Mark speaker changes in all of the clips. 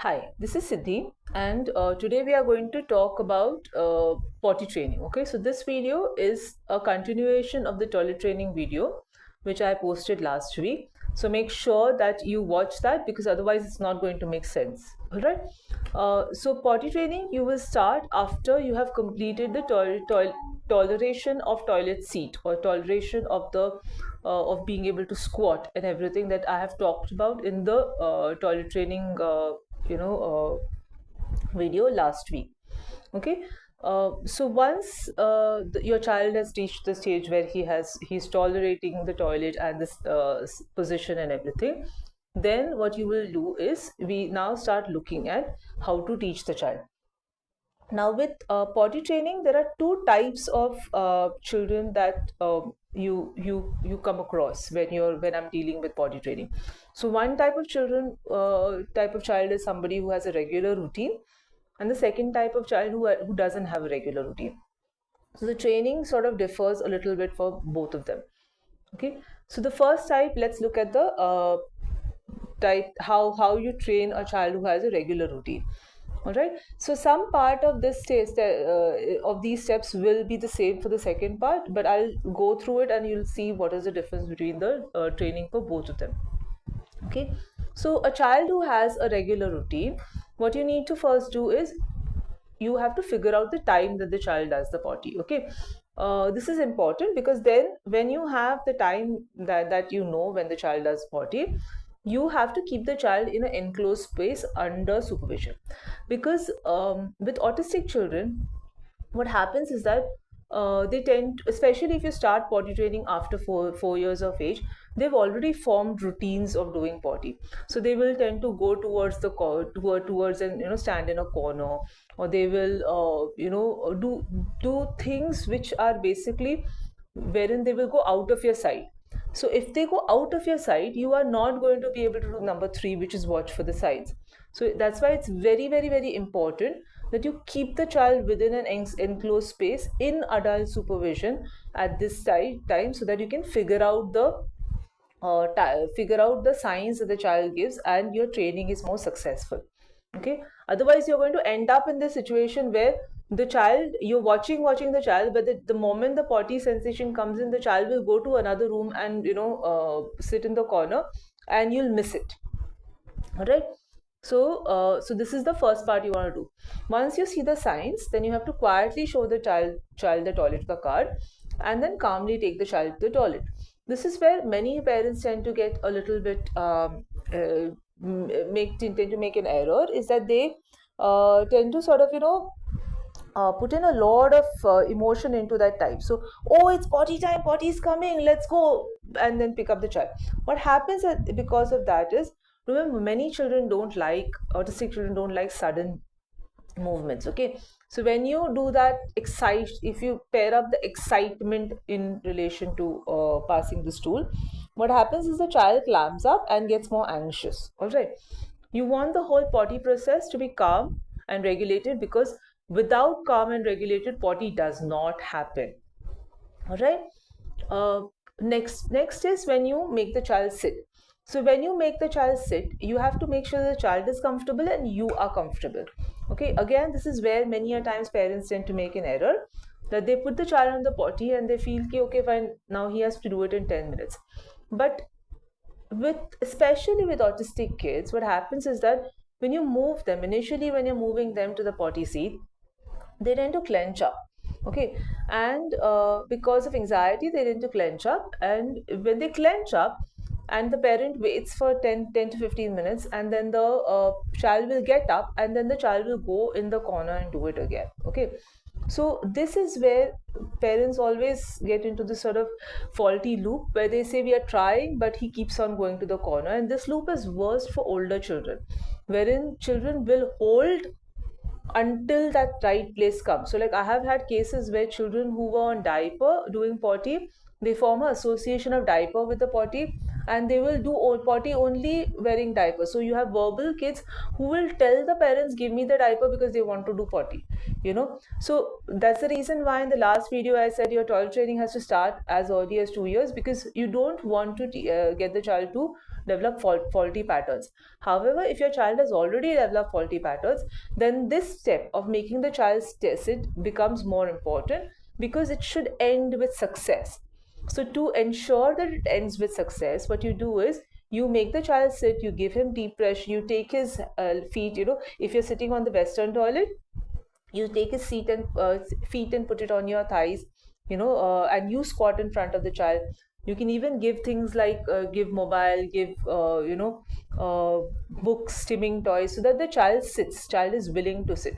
Speaker 1: Hi, this is Siddhi, and today we are going to talk about potty training. Okay, so this video is a continuation of the toilet training video which I posted last week. So make sure that you watch that because otherwise it's not going to make sense. All right. So potty training you will start after you have completed the toleration of toilet seat or toleration of the of being able to squat and everything that I have talked about in the toilet training you know video last week. Okay. So once your child has reached the stage where he's tolerating the toilet and this position and everything, then what you will do is we now start looking at how to teach the child. Now, with potty training, there are two types of children that you come across when I'm dealing with potty training. So, one type of child is somebody who has a regular routine, and the second type of child who doesn't have a regular routine. So, the training sort of differs a little bit for both of them. Okay, so the first type, let's look at the type how you train a child who has a regular routine. All right, so some part of this test of these steps will be the same for the second part, but I'll go through it and you'll see what is the difference between the training for both of them. Okay, so a child who has a regular routine, what you need to first do is you have to figure out the time that the child does the potty. Okay, this is important because then when you have the time that you know when the child does potty, you have to keep the child in an enclosed space under supervision, because with autistic children what happens is that they tend, especially if you start potty training after 4 years of age, they've already formed routines of doing potty. So they will tend to go towards the towards and stand in a corner, or they will do things which are basically wherein they will go out of your sight. So if they go out of your sight, you are not going to be able to do number three, which is watch for the sides. So that's why it's very, very, very important that you keep the child within an enclosed space in adult supervision at this time, so that you can figure out the signs that the child gives and your training is more successful. Okay, otherwise you're going to end up in this situation where the child, you're watching the child, but the moment the potty sensation comes in, the child will go to another room and sit in the corner, and you'll miss it. All right. So this is the first part you want to do. Once you see the signs, then you have to quietly show the child the toilet the card, and then calmly take the child to the toilet. This is where many parents tend to get a little bit tend to make an error, is that they tend to sort of put in a lot of emotion into that time. So, oh, it's potty time, potty is coming, let's go, and then pick up the child. What happens because of that is, remember, many children don't like, autistic children don't like sudden movements. Okay, so when you do that, if you pair up the excitement in relation to passing the stool, what happens is the child clamps up and gets more anxious. All right, you want the whole potty process to be calm and regulated, because without calm and regulated, potty does not happen. All right. uh, next is when you make the child sit. So when you make the child sit, you have to make sure the child is comfortable and you are comfortable. Okay, again, this is where many a times parents tend to make an error, that they put the child on the potty and they feel okay, fine, now he has to do it in 10 minutes. But especially with autistic kids, what happens is that when you move them initially, when you're moving them to the potty seat, they tend to clench up. Okay, and because of anxiety, they tend to clench up, and when they clench up and the parent waits for 10 to 15 minutes, and then the child will get up, and then the child will go in the corner and do it again. Okay, so this is where parents always get into this sort of faulty loop where they say we are trying, but he keeps on going to the corner. And this loop is worst for older children, wherein children will hold until that right place comes. So like I have had cases where children who were on diaper doing potty, they form an association of diaper with the potty, and they will do potty only wearing diaper. So you have verbal kids who will tell the parents, give me the diaper, because they want to do potty. So that's the reason why in the last video I said your toilet training has to start as early as 2 years, because you don't want to get the child to develop faulty patterns. However, if your child has already developed faulty patterns, then this step of making the child sit becomes more important, because it should end with success. So to ensure that it ends with success, what you do is you make the child sit, you give him deep pressure, you take his feet, if you're sitting on the Western toilet, you take his feet and put it on your thighs, and you squat in front of the child. You can even give things like give mobile, give books, stimming toys, so that the child is willing to sit.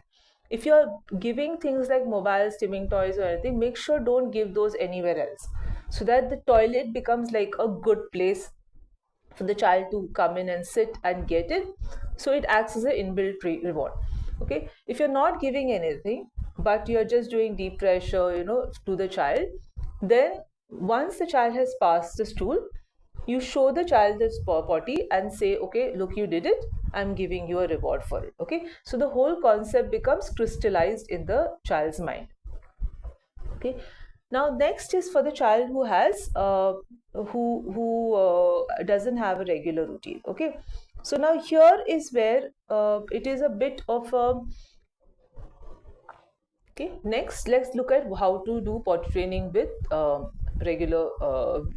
Speaker 1: If you're giving things like mobile, stimming toys or anything, make sure don't give those anywhere else, so that the toilet becomes like a good place for the child to come in and sit and get it. So it acts as an inbuilt reward. Okay, if you're not giving anything but you're just doing deep pressure, to the child, then once the child has passed the stool, you show the child this potty and say, okay, look, you did it, I'm giving you a reward for it. Okay, so the whole concept becomes crystallized in the child's mind. Okay, now next is for the child who has who doesn't have a regular routine. Okay, so now here is where it is a bit of a okay. Next, let's look at how to do potty training with regular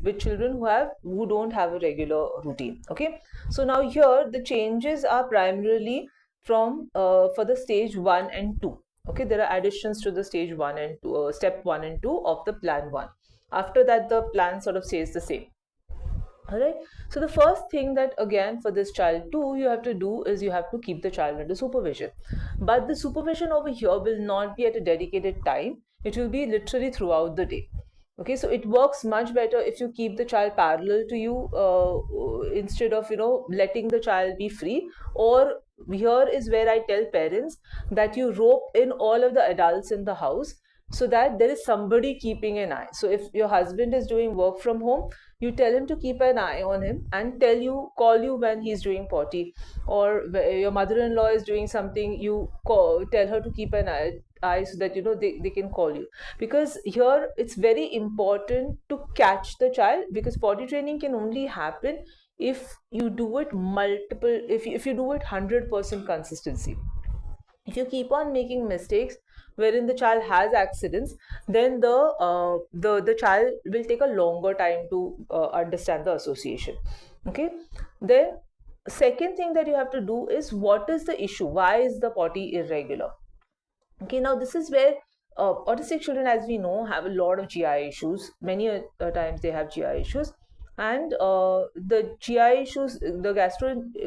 Speaker 1: with children who don't have a regular routine. Okay, so now here the changes are primarily from for the stage 1 and 2. Okay, there are additions to the stage 1 and 2, step 1 and 2 of the plan 1. After that, the plan sort of stays the same. Alright, so the first thing that again for this child too you have to do is you have to keep the child under supervision. But the supervision over here will not be at a dedicated time, it will be literally throughout the day. Okay, so it works much better if you keep the child parallel to you instead of letting the child be free. Or here is where I tell parents that you rope in all of the adults in the house, so that there is somebody keeping an eye. So if your husband is doing work from home, you tell him to keep an eye on him and call you when he's doing potty. Or your mother-in-law is doing something, you tell her to keep an eye so that they can call you. Because here it's very important to catch the child, because potty training can only happen if you do it if you do it 100% consistency. If you keep on making mistakes wherein the child has accidents, then the child will take a longer time to understand the association. Okay, then second thing that you have to do is, what is the issue? Why is the potty irregular? Okay, now this is where autistic children, as we know, have a lot of GI issues. Many times they have GI issues, and the GI issues, the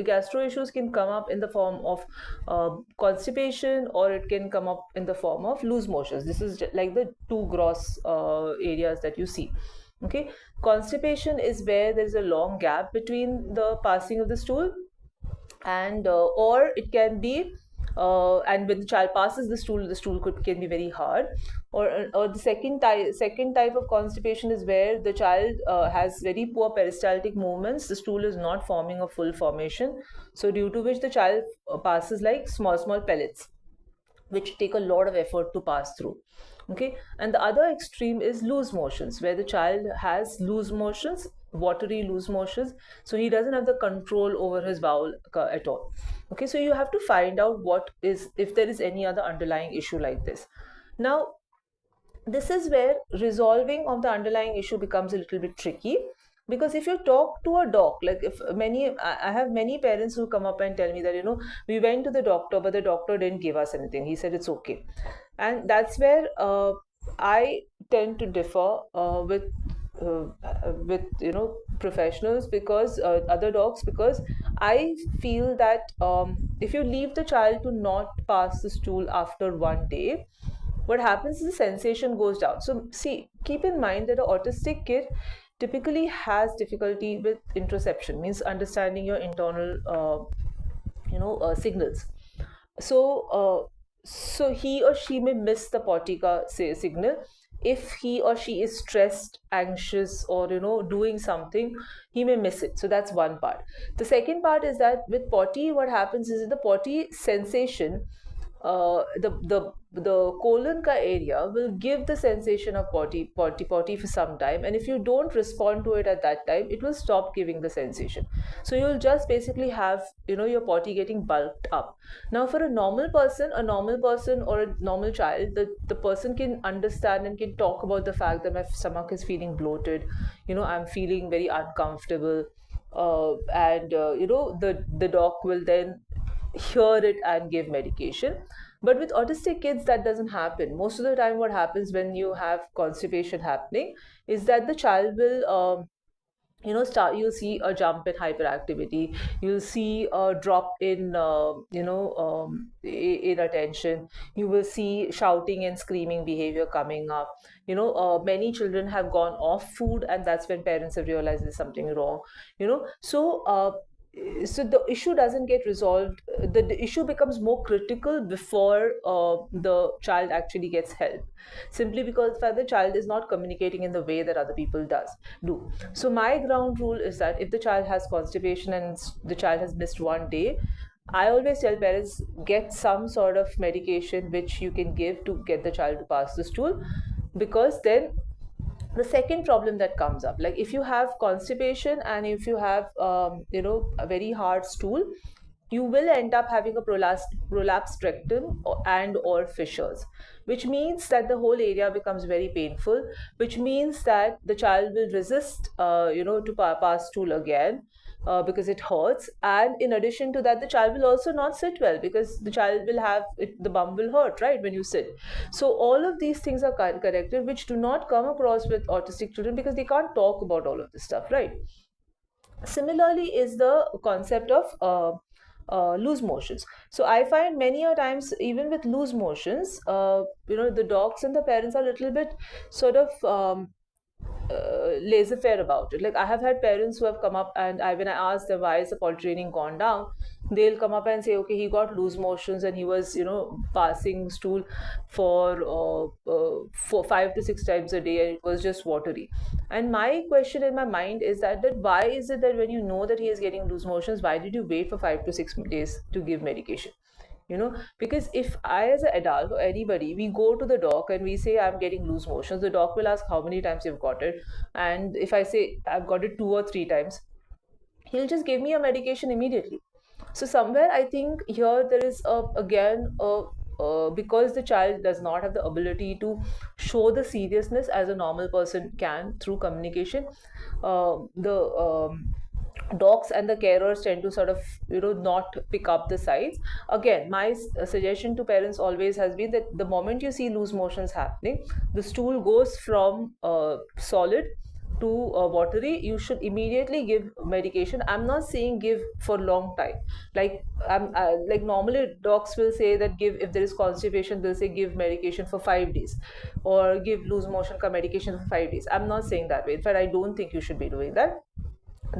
Speaker 1: gastro issues can come up in the form of constipation, or it can come up in the form of loose motions. This is like the two gross areas that you see. Okay, constipation is where there is a long gap between the passing of the stool, and or it can be and when the child passes the stool can be very hard. Or the second type of constipation is where the child has very poor peristaltic movements, the stool is not forming a full formation, so due to which the child passes like small pellets, which take a lot of effort to pass through. Okay, and the other extreme is loose motions, where the child has loose motions, watery loose motions, so he doesn't have the control over his bowel at all. Okay, so you have to find out if there is any other underlying issue like this. Now this is where resolving of the underlying issue becomes a little bit tricky, because if you talk to a doc, like I have many parents who come up and tell me that we went to the doctor, but the doctor didn't give us anything, he said it's okay. And that's where I tend to differ with professionals, because other docs, because I feel that if you leave the child to not pass the stool after one day, what happens is the sensation goes down. So see, keep in mind that an autistic kid typically has difficulty with interoception, means understanding your internal signals. So he or she may miss the potty ka signal. If he or she is stressed, anxious, or doing something, he may miss it. So that's one part. The second part is that with potty, what happens is the potty sensation the colon ka area will give the sensation of potty for some time, and if you don't respond to it at that time, it will stop giving the sensation. So you'll just basically have, your potty getting bulked up. Now for a normal person, or a normal child, the person can understand and can talk about the fact that my stomach is feeling bloated, I'm feeling very uncomfortable, and the doc will then hear it and give medication. But with autistic kids, that doesn't happen. Most of the time, what happens when you have constipation happening is that the child will start, you'll see a jump in hyperactivity, you'll see a drop in in attention, you will see shouting and screaming behavior coming up. Many children have gone off food, and that's when parents have realized there's something wrong. So the issue doesn't get resolved. The issue becomes more critical before the child actually gets help, simply because the child is not communicating in the way that other people do. So my ground rule is that if the child has constipation and the child has missed one day, I always tell parents, get some sort of medication which you can give to get the child to pass the stool, because then the second problem that comes up, like if you have constipation and if you have a very hard stool, you will end up having a prolapsed rectum and or fissures, which means that the whole area becomes very painful, which means that the child will resist to pass stool again, because it hurts. And in addition to that, the child will also not sit well, because the child will have it, the bum will hurt, right, when you sit. So all of these things are corrected, which do not come across with autistic children, because they can't talk about all of this stuff, right? Similarly is the concept of loose motions. So I find many a times, even with loose motions, the docs and the parents are a little bit sort of laissez-faire about it. Like I have had parents who have come up, and when I ask them why is the potty training gone down, they'll come up and say, okay, he got loose motions and he was passing stool for 5 to 6 times a day, and it was just watery. And my question in my mind is that why is it that when you know that he is getting loose motions, why did you wait for 5 to 6 days to give medication? Because if I, as an adult or anybody, we go to the doc and we say I'm getting loose motions, the doc will ask how many times you've got it, and if I say I've got it 2 or 3 times, he'll just give me a medication immediately. So somewhere I think here there is because the child does not have the ability to show the seriousness as a normal person can through communication, the docs and the carers tend to sort of not pick up the sides. Again, my suggestion to parents always has been that the moment you see loose motions happening, the stool goes from solid to watery, you should immediately give medication. I'm not saying give for long time. Like normally docs will say that give, if there is constipation, they'll say give medication for 5 days, or give loose motion ka medication for 5 days. I'm not saying that way. In fact, I don't think you should be doing that.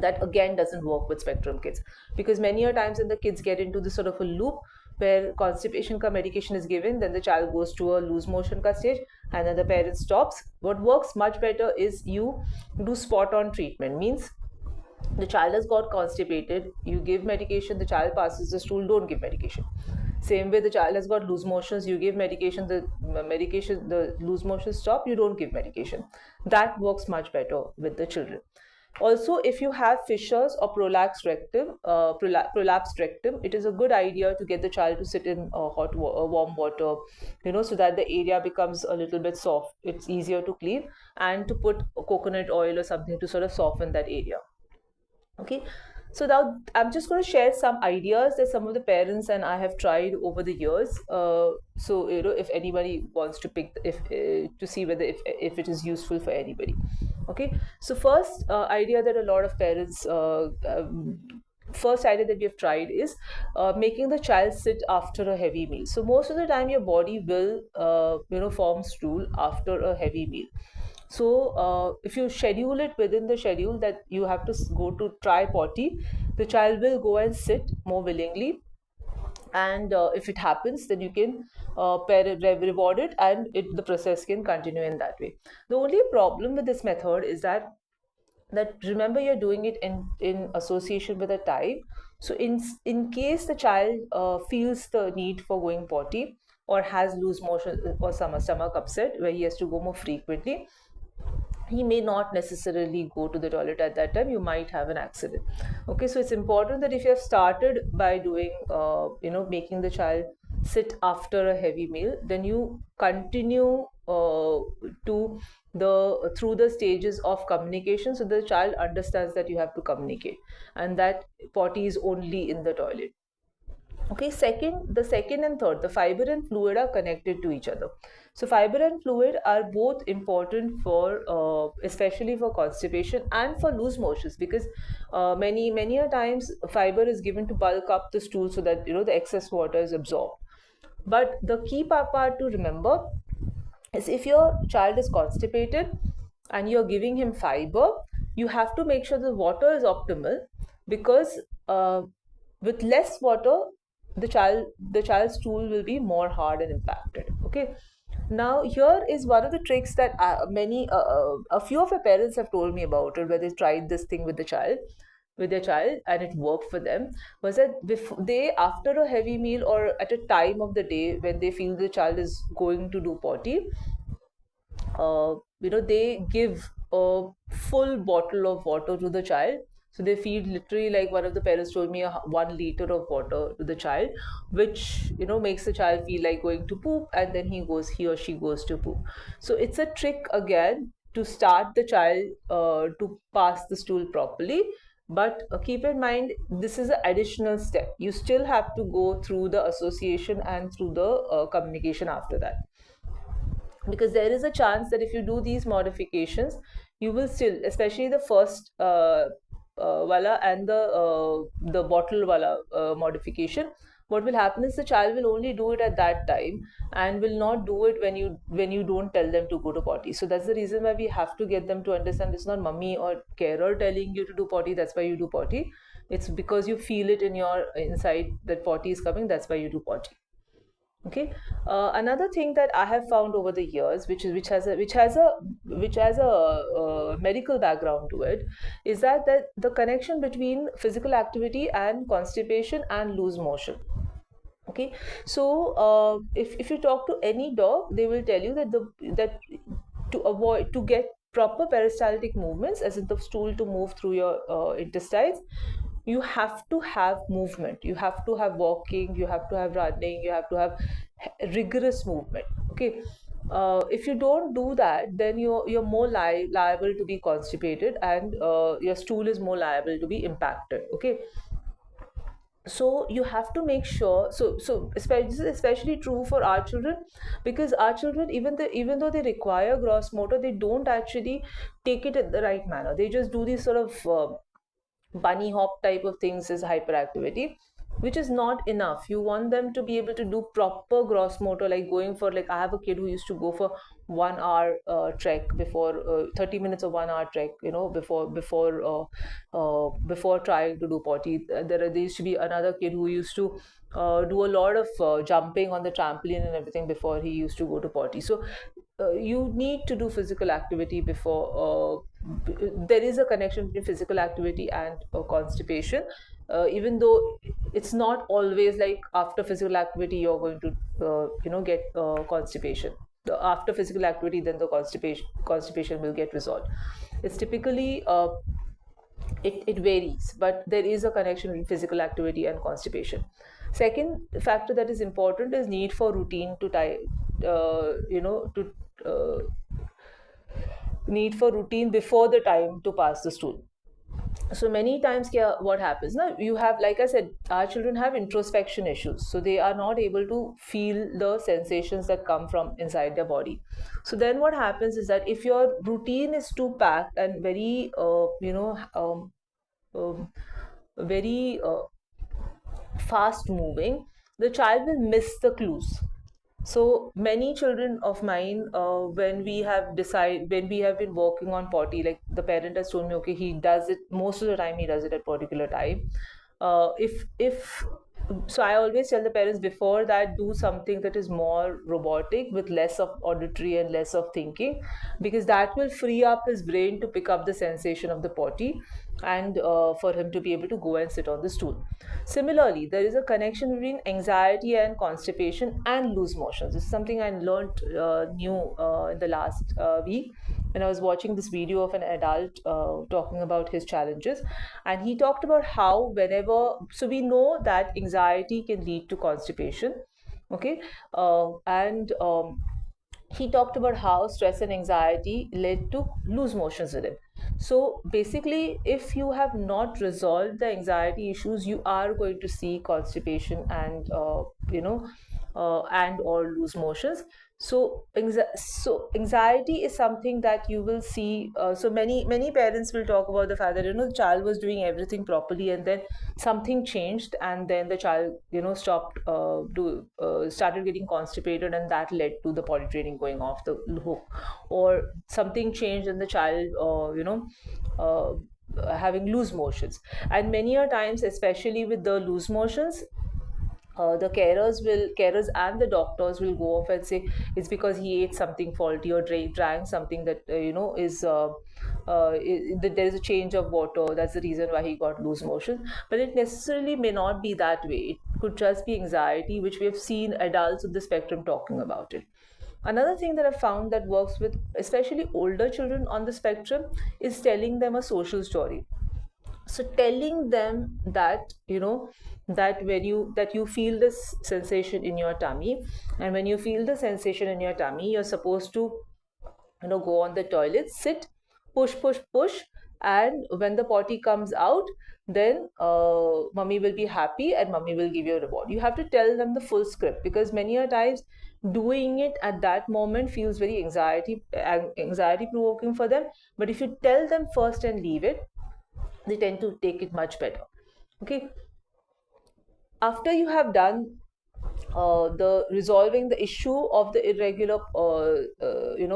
Speaker 1: That again doesn't work with spectrum kids, because many a times when the kids get into this sort of a loop where constipation ka medication is given, then the child goes to a loose motion ka stage, and then the parent stops. What works much better is you do spot on treatment. Means the child has got constipated, you give medication, the child passes the stool, don't give medication. Same way, the child has got loose motions, you give medication, the loose motions stop, you don't give medication. That works much better with the children. Also, if you have fissures or prolapsed rectum, it is a good idea to get the child to sit in warm water, so that the area becomes a little bit soft. It's easier to clean, and to put coconut oil or something to sort of soften that area. Okay, so now I'm just going to share some ideas that some of the parents and I have tried over the years. So if anybody wants to pick, if to see whether if it is useful for anybody. Okay, so first idea that a lot of parents first idea that we have tried is making the child sit after a heavy meal. So most of the time your body will form stool after a heavy meal. So if you schedule it within the schedule that you have to go to try potty, the child will go and sit more willingly. And if it happens, then you can reward it, and the process can continue in that way. The only problem with this method is that that remember you're doing it in association with a time. So in case the child feels the need for going potty, or has loose motion or some stomach upset where he has to go more frequently, he may not necessarily go to the toilet at that time. You might have an accident. Okay, so it's important that if you have started by doing making the child sit after a heavy meal, then you continue to the through the stages of communication, so the child understands that you have to communicate and that potty is only in the toilet. Okay, the second and third, the fiber and fluid are connected to each other. So fiber and fluid are both important for, especially for constipation and for loose motions, because many a times fiber is given to bulk up the stool so that the excess water is absorbed. But the key part to remember is, if your child is constipated and you're giving him fiber, you have to make sure the water is optimal, because with less water, the child's stool will be more hard and impacted. Okay, now here is one of the tricks that a few of our parents have told me about it, where they tried this thing with their child and it worked for them. Was that they, after a heavy meal or at a time of the day when they feel the child is going to do potty, they give a full bottle of water to the child. So they feed, literally, like one of the parents told me, 1 liter of water to the child, which makes the child feel like going to poop, and then he or she goes to poop. So it's a trick again to start the child to pass the stool properly. But keep in mind, this is an additional step. You still have to go through the association and through the communication after that, because there is a chance that if you do these modifications, you will still, especially the first wala and the bottle wala modification, what will happen is the child will only do it at that time and will not do it when you don't tell them to go to potty. So that's the reason why we have to get them to understand it's not mummy or carer telling you to do potty, that's why you do potty. It's because you feel it in your inside that potty is coming, that's why you do potty. Okay, another thing that I have found over the years, which has a medical background to it, is that the connection between physical activity and constipation and loose motion. Okay, so if you talk to any dog, they will tell you that to get proper peristaltic movements, as in the stool to move through your intestines, you have to have movement, you have to have walking, you have to have running, you have to have rigorous movement. Okay, if you don't do that, then you're more liable to be constipated, and your stool is more liable to be impacted. Okay, so you have to make sure, this is especially true for our children, because our children, even though they require gross motor, they don't actually take it in the right manner. They just do these sort of bunny hop type of things as hyperactivity, which is not enough. You want them to be able to do proper gross motor, like going for, like, I have a kid who used to go for 1 hour trek before 30 minutes of 1 hour trek, before trying to do potty. There used to be another kid who used to do a lot of jumping on the trampoline and everything before he used to go to potty. So you need to do physical activity before. There is a connection between physical activity and constipation, even though it's not always like after physical activity you're going to get constipation. After physical activity, then the constipation will get resolved. It's typically it varies, but there is a connection between physical activity and constipation. Second factor that is important is need for routine need for routine before the time to pass the stool. So many times what happens now, you have, like I said, our children have introspection issues, so they are not able to feel the sensations that come from inside their body. So then what happens is that if your routine is too packed and very very fast moving, the child will miss the clues. So many children of mine, when we have been working on potty, like the parent has told me, okay, he does it most of the time, he does it at particular time. If so I always tell the parents before that, do something that is more robotic with less of auditory and less of thinking, because that will free up his brain to pick up the sensation of the potty, and for him to be able to go and sit on the stool. Similarly, there is a connection between anxiety and constipation and loose motions. This is something I learned new in the last week when I was watching this video of an adult talking about his challenges. And he talked about how so we know that anxiety can lead to constipation, okay, and he talked about how stress and anxiety led to loose motions with him. So basically, if you have not resolved the anxiety issues, you are going to see constipation and and or loose motions. So anxiety is something that you will see. So many parents will talk about the fact that the child was doing everything properly, and then something changed, and then the child stopped started getting constipated, and that led to the potty training going off the hook, or something changed and the child having loose motions. And many a times, especially with the loose motions, the carers and the doctors will go off and say it's because he ate something faulty or drank something that there is a change of water, that's the reason why he got loose motion. But it necessarily may not be that way. It could just be anxiety, which we have seen adults of the spectrum talking about it. Another thing that I've found that works with especially older children on the spectrum is telling them a social story. So telling them that that you feel this sensation in your tummy, and when you feel the sensation in your tummy, you're supposed to go on the toilet, sit, push, and when the potty comes out, then mummy will be happy and mummy will give you a reward. You have to tell them the full script, because many a times doing it at that moment feels very anxiety provoking for them. But if you tell them first and leave it, they tend to take it much better. Okay, after you have done the resolving the issue of the irregular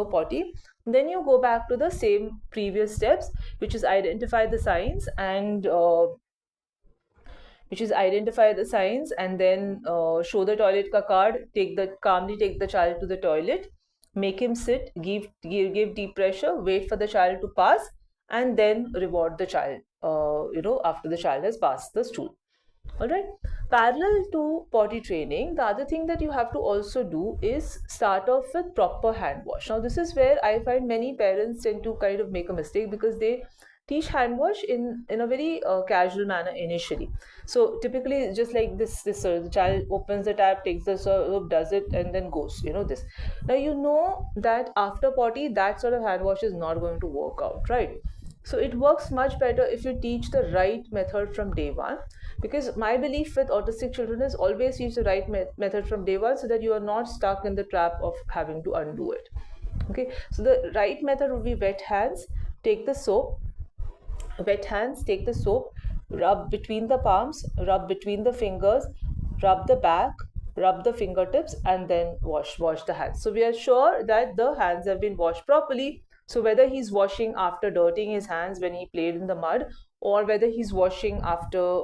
Speaker 1: potty, then you go back to the same previous steps, which is identify the signs and then show the toilet ka card, calmly take the child to the toilet, make him sit, give deep pressure, wait for the child to pass, and then reward the child after the child has passed the stool. All right. Parallel to potty training, the other thing that you have to also do is start off with proper hand wash. Now, this is where I find many parents tend to kind of make a mistake, because they teach hand wash in a very casual manner initially. So typically, just like this the child opens the tap, takes the soap, does it, and then goes. This. Now that after potty, that sort of hand wash is not going to work out, right? So it works much better if you teach the right method from day one, because my belief with autistic children is always teach the right method from day one, so that you are not stuck in the trap of having to undo it. Okay, so the right method would be wet hands, take the soap, rub between the palms, rub between the fingers, rub the back, rub the fingertips, and then wash the hands. So we are sure that the hands have been washed properly. So whether he's washing after dirtying his hands when he played in the mud, or whether he's washing after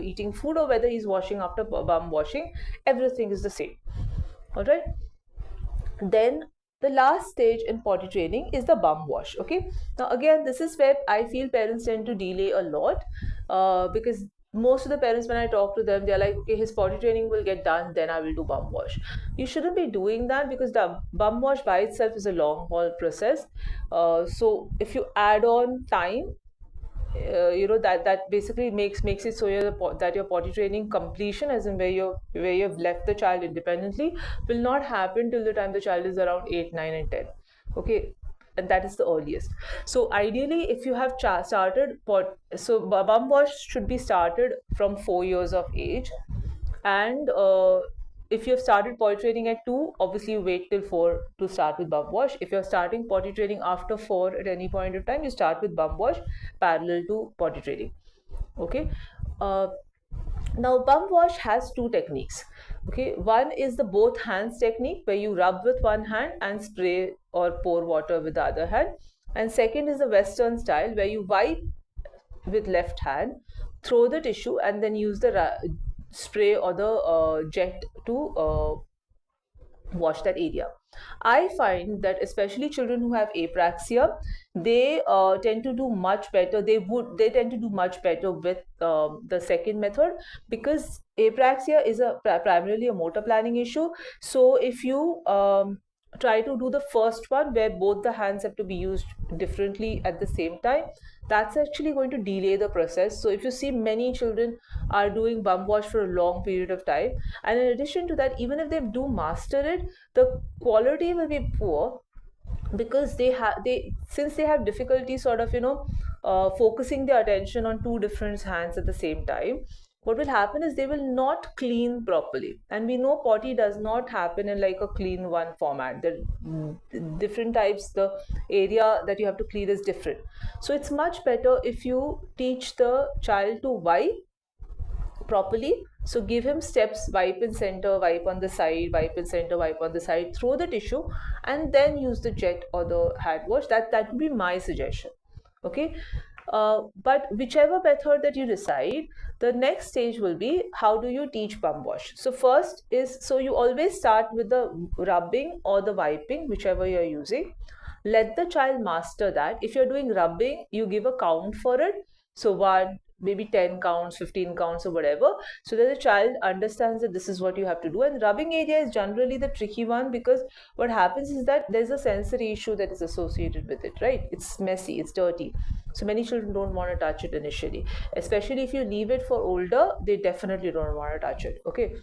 Speaker 1: eating food, or whether he's washing after bum washing, everything is the same. All right. Then the last stage in potty training is the bum wash. Okay, now again, this is where I feel parents tend to delay a lot, because most of the parents, when I talk to them, they're like, okay, his potty training will get done, then I will do bum wash. You shouldn't be doing that, because the bum wash by itself is a long haul process. So if you add on time, that basically makes it so that your potty training completion, as in where you've left the child independently, will not happen till the time the child is around 8, 9 and 10. Okay, and that is the earliest. So ideally, if you have started bum wash should be started from 4 years of age, and if you have started potty training at 2, obviously you wait till 4 to start with bum wash. If you're starting potty training after 4 at any point of time, you start with bum wash parallel to potty training. Okay. Now bum wash has 2 techniques. Okay, one is the both hands technique, where you rub with one hand and spray or pour water with the other hand. And second is the Western style, where you wipe with left hand, throw the tissue, and then use the spray or the jet to wash that area. I find that especially children who have apraxia, they tend to do much better. They tend to do much better with the second method, because apraxia is primarily a motor planning issue. So if you try to do the first one where both the hands have to be used differently at the same time, that's actually going to delay the process. So if you see, many children are doing bum wash for a long period of time, and in addition to that, even if they do master it, the quality will be poor, because since they have difficulty sort of focusing their attention on two different hands at the same time. What will happen is they will not clean properly, and we know potty does not happen in like a clean one format. The different types, the area that you have to clean is different. So it's much better if you teach the child to wipe properly. So give him steps: wipe in center, wipe on the side, wipe in center, wipe on the side, throw the tissue, and then use the jet or the hand wash. That would be my suggestion. Okay. But whichever method that you decide, the next stage will be, how do you teach bum wash? So first is, so you always start with the rubbing or the wiping, whichever you're using. Let the child master that. If you're doing rubbing, you give a count for it. So one, maybe 10 counts, 15 counts, or whatever, so that the child understands that this is what you have to do. And rubbing area is generally the tricky one, because what happens is that there's a sensory issue that is associated with it, right? It's messy, it's dirty. So many children don't want to touch it initially, especially if you leave it for older, they definitely don't want to touch it. Okay.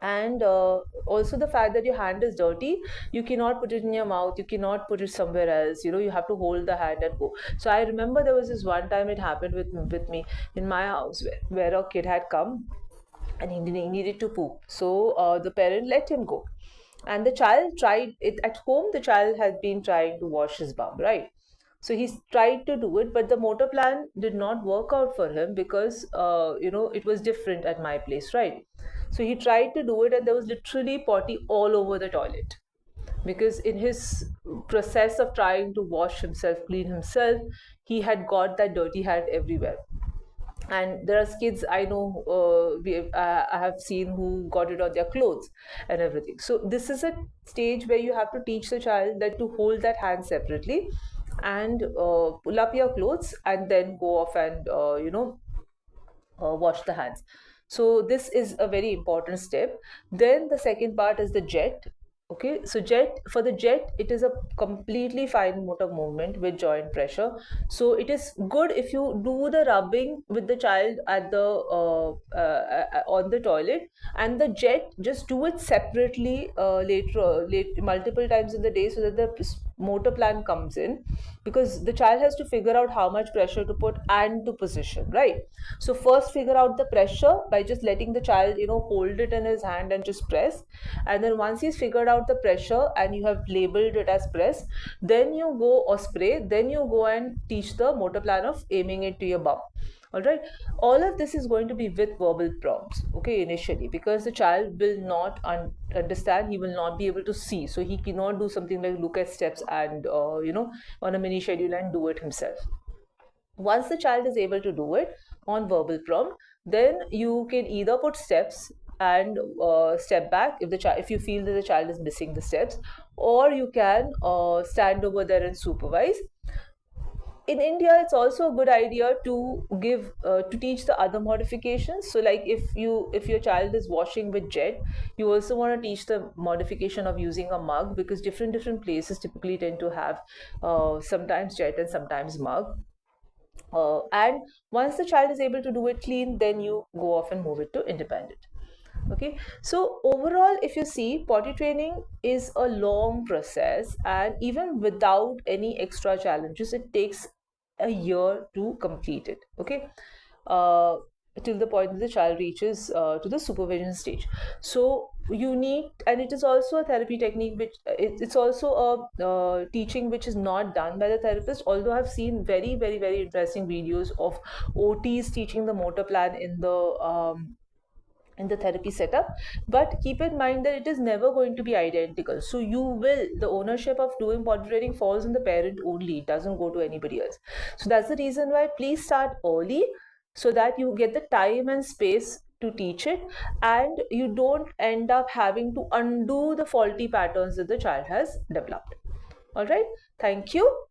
Speaker 1: And also the fact that your hand is dirty, you cannot put it in your mouth, you cannot put it somewhere else, you have to hold the hand and go. So I remember there was this one time it happened with me in my house, where a kid had come and he needed to poop. So the parent let him go, and the child tried it at home. The child had been trying to wash his bum, right? So he tried to do it, but the motor plan did not work out for him, because it was different at my place, right? So he tried to do it, and there was literally potty all over the toilet, because in his process of trying to wash himself, clean himself, he had got that dirty hand everywhere. And there are kids I know, I have seen, who got it on their clothes and everything. So this is a stage where you have to teach the child that to hold that hand separately, and pull up your clothes, and then go off and wash the hands. So this is a very important step. Then the second part is the jet. Okay, so for the jet, it is a completely fine motor movement with joint pressure. So it is good if you do the rubbing with the child at the on the toilet, and the jet, just do it separately late multiple times in the day, so that the motor plan comes in, because the child has to figure out how much pressure to put and to position, right? So first figure out the pressure by just letting the child hold it in his hand and just press. And then once he's figured out the pressure and you have labeled it as press, then you go, or spray, then you go and teach the motor plan of aiming it to your bum. All right. All of this is going to be with verbal prompts, okay, initially, because the child will not understand, he will not be able to see, so he cannot do something like look at steps and on a mini schedule and do it himself. Once the child is able to do it on verbal prompt, then you can either put steps and step back if you feel that the child is missing the steps, or you can stand over there and supervise. In India, it's also a good idea to give to teach the other modifications. So like if your child is washing with jet, you also want to teach the modification of using a mug, because different places typically tend to have sometimes jet and sometimes mug. And once the child is able to do it clean, then you go off and move it to independent. Okay, so overall, if you see, potty training is a long process, and even without any extra challenges, it takes a year to complete it. Okay, uh, till the point that the child reaches to the supervision stage. So you need, and it is also a therapy technique which it's also a teaching which is not done by the therapist, although I've seen very interesting videos of OTs teaching the motor plan in the therapy setup. But keep in mind that it is never going to be identical. So the ownership of doing potty training falls on the parent only, it doesn't go to anybody else. So that's the reason why please start early, so that you get the time and space to teach it, and you don't end up having to undo the faulty patterns that the child has developed. All right, thank you.